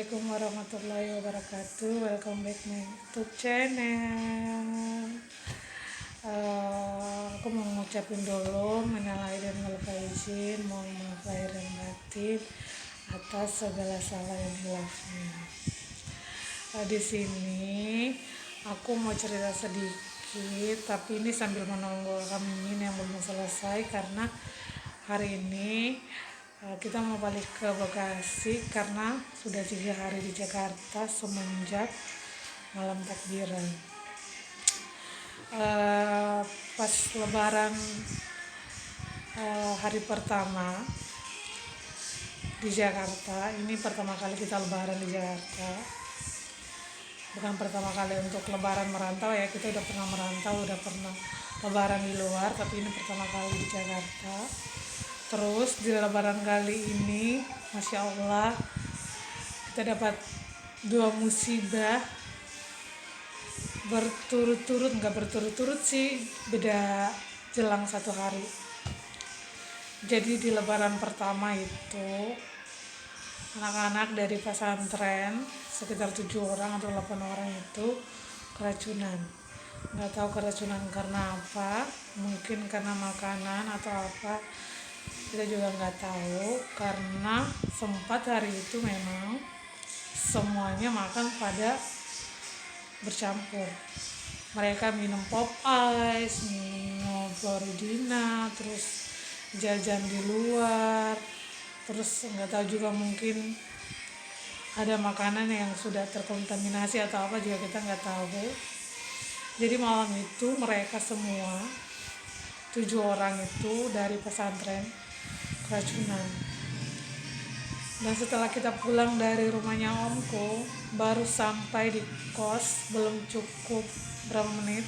Assalamualaikum warahmatullahi wabarakatuh. Welcome back my YouTube channel. Aku mau ngucapin dulu minal aidin wal faizin, mohon maaf lahir dan batin atas segala salah yang hilafnya. Di sini aku mau cerita sedikit, tapi ini sambil menunggu Amin yang belum selesai karena hari ini kita mau balik ke Bekasi karena sudah 3 hari di Jakarta semenjak malam takbiran. Pas lebaran hari pertama di Jakarta, ini pertama kali kita lebaran di Jakarta. Bukan pertama kali untuk lebaran merantau ya, kita udah pernah merantau, udah pernah lebaran di luar, tapi ini pertama kali di Jakarta. Terus di lebaran kali ini, Masya Allah, kita dapat 2 musibah berturut-turut, nggak berturut-turut sih, beda jelang 1 hari. Jadi di lebaran pertama itu, anak-anak dari pesantren, sekitar 7 orang atau 8 orang itu keracunan. Nggak tahu keracunan karena apa, mungkin karena makanan atau apa, kita juga nggak tahu, karena sempat hari itu memang semuanya makan pada bercampur. Mereka minum pop ice, minum Floridina, terus jajan di luar, terus nggak tahu juga mungkin ada makanan yang sudah terkontaminasi atau apa juga kita nggak tahu. Jadi malam itu mereka semua 7 orang itu dari pesantren keracunan. Dan setelah kita pulang dari rumahnya omku, baru sampai di kos, belum cukup berapa menit,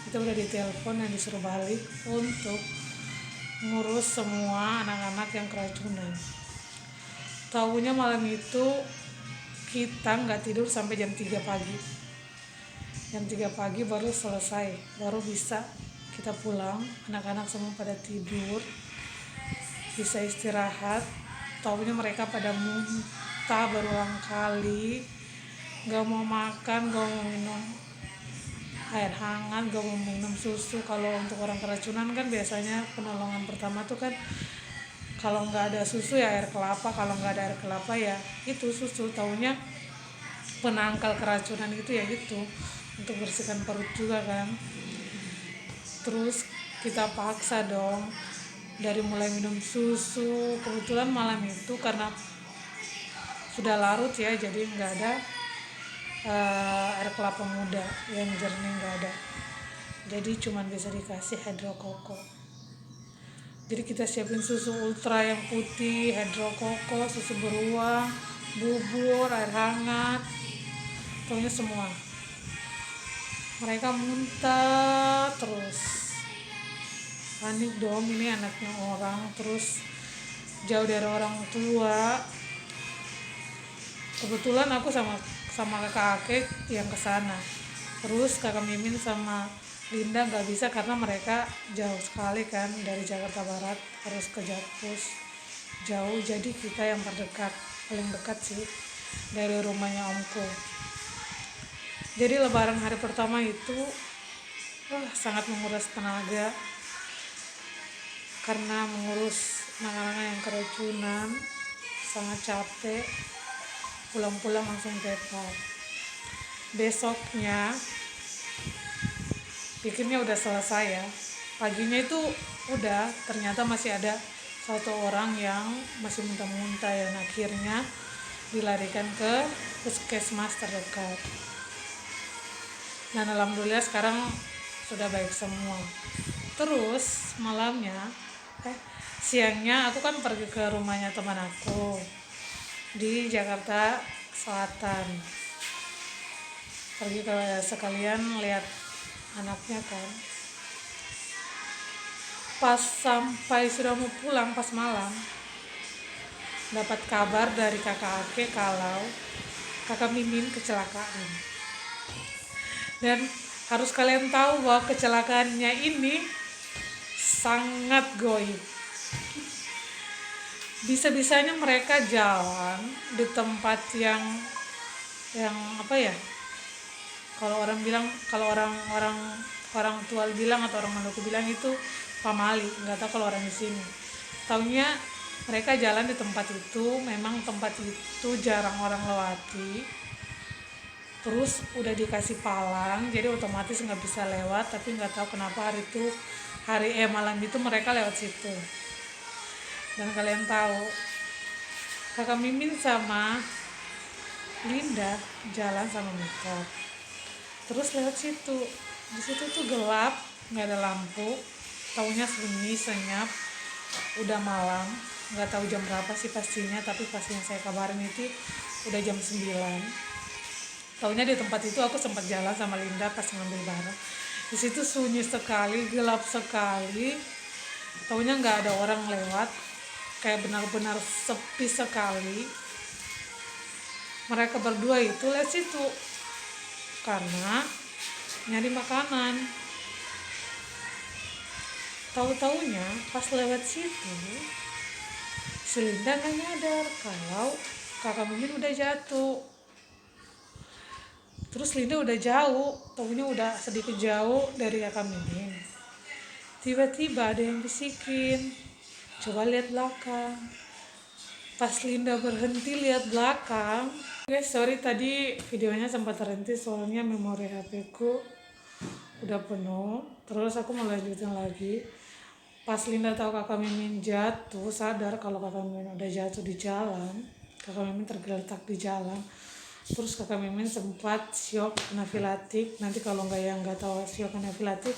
kita udah ditelepon dan disuruh balik untuk ngurus semua anak-anak yang keracunan. Tahunya malam itu kita nggak tidur sampai jam 3 pagi. Jam 3 pagi baru selesai, baru bisa kita pulang, anak-anak semua pada tidur, bisa istirahat. Taunya mereka pada muntah berulang kali, gak mau makan, gak mau minum air hangat, gak mau minum susu. Kalau untuk orang keracunan kan biasanya penolongan pertama tuh kan kalau nggak ada susu ya air kelapa, kalau nggak ada air kelapa ya itu susu. Taunya penangkal keracunan itu ya gitu, untuk bersihkan perut juga kan. Terus kita paksa dong, dari mulai minum susu. Kebetulan malam itu karena sudah larut ya, jadi nggak ada air kelapa muda yang jernih, nggak ada, jadi cuman bisa dikasih hidrokoko. Jadi kita siapin susu ultra yang putih, hidrokoko, susu beruang, bubur, air hangat, pokoknya semua. Mereka muntah terus, panik dong, ini anaknya orang, terus jauh dari orang tua. Kebetulan aku sama kakak yang kesana, terus kakak Mimin sama Linda nggak bisa karena mereka jauh sekali kan, dari Jakarta Barat harus ke Jakpus, jauh. Jadi kita yang terdekat, paling dekat sih dari rumahnya omku. Jadi lebaran hari pertama itu sangat menguras tenaga, karena mengurus anak-anak yang keracunan sangat capek. Pulang-pulang langsung tepar. Besoknya pikirnya udah selesai ya, paginya itu udah, ternyata masih ada 1 orang yang masih muntah-muntah, dan akhirnya dilarikan ke puskesmas terdekat. Dan alhamdulillah sekarang sudah baik semua. Terus siangnya aku kan pergi ke rumahnya teman aku di Jakarta Selatan, pergi ke sekalian lihat anaknya kan. Pas sampai sudah mau pulang, pas malam dapat kabar dari kakak Ake kalau kakak Mimin kecelakaan. Dan harus kalian tahu bahwa kecelakaannya ini sangat goib. Bisa-bisanya mereka jalan di tempat yang yang apa ya, kalau orang bilang, kalau orang tua bilang atau orang Maluku bilang itu pamali, nggak tahu kalau orang di sini. Taunya mereka jalan di tempat itu, memang tempat itu jarang orang lewati, terus udah dikasih palang jadi otomatis nggak bisa lewat, tapi nggak tahu kenapa malam itu mereka lewat situ. Dan kalian tahu, kakak Mimin sama Linda jalan sama motor, terus lewat situ. Di situ tuh gelap, nggak ada lampu, taunya sunyi senyap, udah malam, nggak tahu jam berapa sih pastinya, tapi pas yang saya kabarin itu udah jam 9. Taunya di tempat itu aku sempat jalan sama Linda pas ngambil barang. Di situ sunyi sekali, gelap sekali. Taunya nggak ada orang lewat, kayak benar-benar sepi sekali. Mereka berdua itu lewat situ karena nyari makanan. Tahu-taunya pas lewat situ, si Linda nggak nyadar kalau kakak Mimin udah jatuh. Terus Linda udah jauh, taunya udah sedikit jauh dari kakak Mimin. Tiba-tiba ada yang bisikin, coba lihat belakang. Pas Linda berhenti lihat belakang, guys, sorry tadi videonya sempat terhenti soalnya memori HP ku udah penuh. Terus aku mau lanjutin lagi. Pas Linda tahu kakak Mimin jatuh, sadar kalau kakak Mimin udah jatuh di jalan, kakak Mimin tergeletak di jalan. Terus kakak Mimin sempat syok anafilatik. Nanti kalau nggak tahu syok anafilatik,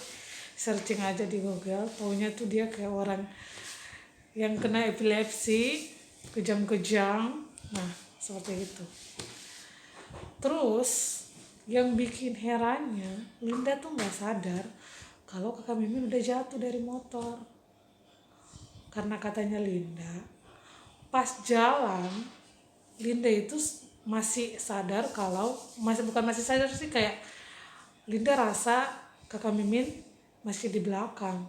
searching aja di Google. Taunya tuh dia kayak orang yang kena epilepsi, kejang-kejang. Nah, seperti itu. Terus yang bikin herannya, Linda tuh nggak sadar kalau kakak Mimin udah jatuh dari motor. Karena katanya Linda, pas jalan, Linda itu masih sadar kalau, bukan masih sadar sih, kayak Linda rasa kakak Mimin masih di belakang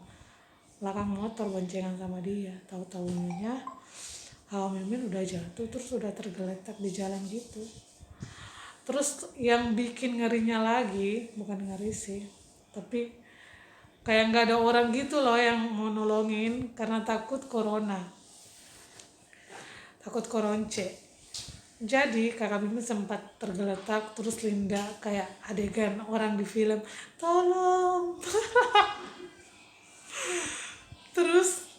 motor boncengan sama dia. Tahu-tahunya kakak Mimin udah jatuh, terus udah tergeletak di jalan gitu. Terus yang bikin ngerinya lagi, bukan ngeri sih, tapi kayak nggak ada orang gitu loh yang mau nolongin karena takut koronce. Jadi kakak Mimin sempat tergeletak, terus Linda kayak adegan orang di film, tolong. Terus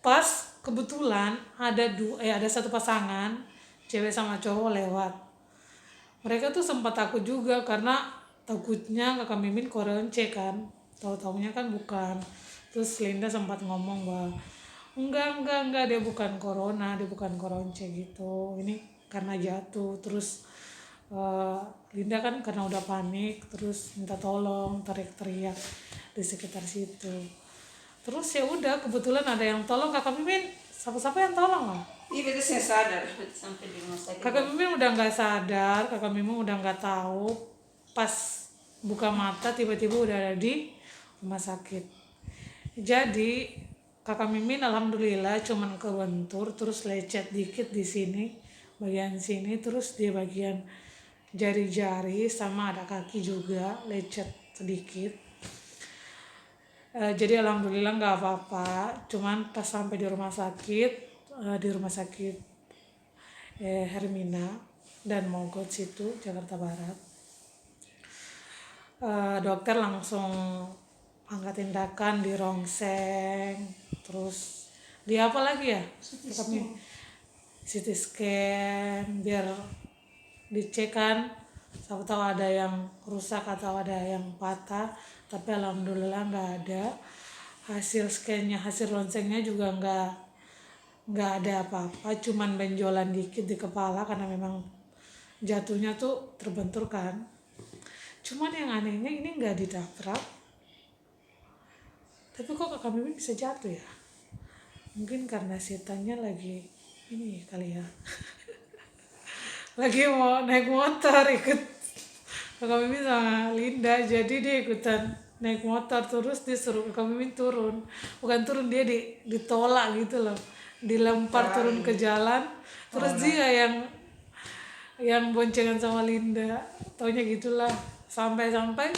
pas kebetulan ada satu pasangan cewek sama cowok lewat. Mereka tuh sempat takut juga karena takutnya kakak Mimin koronce kan. Tahu-taunya kan bukan. Terus Linda sempat ngomong bahwa enggak, dia bukan corona, dia bukan koronce gitu. Ini karena jatuh. Terus Linda kan karena udah panik, terus minta tolong, teriak-teriak di sekitar situ. Terus ya udah, kebetulan ada yang tolong kakak Mimin. Siapa yang tolong lah? Iya, itu saya sadar sampai di rumah sakit. Kakak Mimin udah nggak sadar, kakak Mimin udah nggak tahu. Pas buka mata tiba-tiba udah ada di rumah sakit. Jadi kakak Mimin alhamdulillah cuman kebentur, terus lecet dikit di sini, bagian sini, terus di bagian jari-jari sama ada kaki juga lecet sedikit. Jadi alhamdulillah nggak apa-apa. Cuman pas sampai di rumah sakit Hermina dan Mogot situ Jakarta Barat, dokter langsung angkat tindakan, di rongseng, terus di apa lagi ya, kami CT scan biar dicek kan, siapa tahu ada yang rusak atau ada yang patah, tapi alhamdulillah nggak ada. Hasil scannya, hasil ronsengnya juga nggak ada apa-apa, cuman benjolan dikit di kepala karena memang jatuhnya tuh terbentur kan. Cuman yang anehnya ini nggak ditabrak, tapi kok kakak Mimin bisa jatuh ya? Mungkin karena setannya lagi ini kali ya. Lagi mau naik motor ikut kakak Mimin sama Linda, jadi dia ikutan naik motor, terus disuruh kakak Mimin turun. Bukan turun, dia ditolak gitu loh, dilempar turun ke jalan. Terus dia yang boncengan sama Linda, taunya gitulah. Sampai-sampai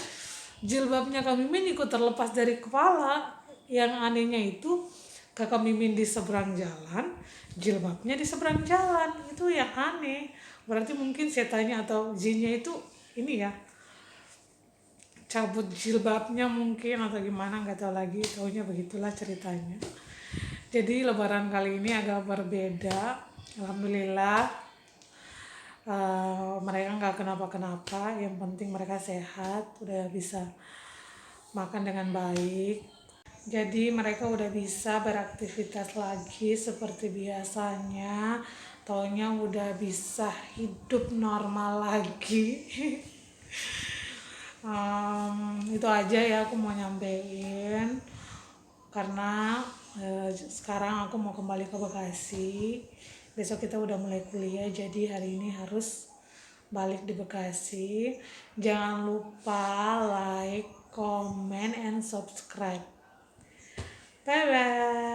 jilbabnya Kak Mimin ikut terlepas dari kepala. Yang anehnya itu Kakak Mimin di seberang jalan, jilbabnya di seberang jalan. Itu yang aneh. Berarti mungkin setannya atau jinnya itu ini ya, cabut jilbabnya mungkin atau gimana, nggak tahu lagi. Taunya begitulah ceritanya. Jadi lebaran kali ini agak berbeda. Alhamdulillah mereka nggak kenapa-kenapa. Yang penting mereka sehat, udah bisa makan dengan baik. Jadi mereka udah bisa beraktivitas lagi seperti biasanya. Taunya udah bisa hidup normal lagi. Itu aja ya aku mau nyampein, karena sekarang aku mau kembali ke Bekasi. Besok kita udah mulai kuliah, jadi hari ini harus balik di Bekasi. Jangan lupa like, comment, and subscribe. Bye bye.